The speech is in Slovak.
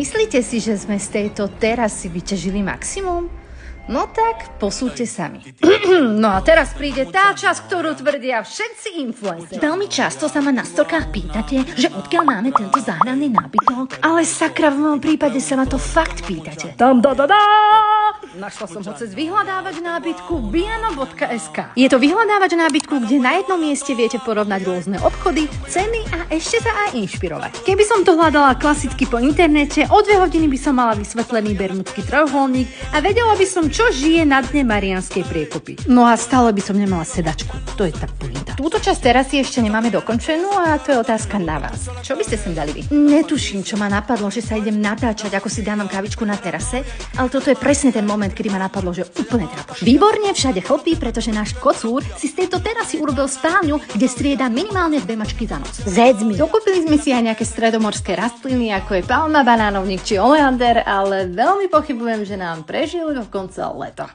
Myslíte si, že sme z tejto terasy vyťažili maximum? No tak, posúďte sami. No a teraz príde tá časť, ktorú tvrdia všetci influenceri. Veľmi často sa ma na storkách pýtate, že odkiaľ máme tento záhradný nábytok. Ale sakra, v mojom prípade sa ma to fakt pýtate. Našla som ho cez vyhľadávač nábytku biano.sk. Je to vyhľadávač nábytku, kde na jednom mieste viete porovnať rôzne obchody, ceny a ešte sa aj inšpirovať. Keby som to hľadala klasicky po internete, o 2 hodiny by som mala vysvetlený bermudský trojuholník a vedela by som, čo žije na dne Mariánskej priekopy. No a stále by som nemala sedačku. To je tá pointa. Túto časť terasy ešte nemáme dokončenú a to je otázka na vás. Čo by ste sem dali vy? Netuším, čo ma napadlo, že sa idem natáčať, ako si dávam kávičku na terase, ale toto je presne ten moment, kedy ma napadlo, že úplne trápoš. Výborne, všade chlpí, pretože náš kocúr si z tejto terasy urobil spálňu, kde strieda minimálne 2 mačky za noc. Zedzmi. Dokúpili sme si aj nejaké stredomorské rastliny, ako je palma, banánovník či oleander, ale veľmi pochybujem, že nám prežijú do konca leta.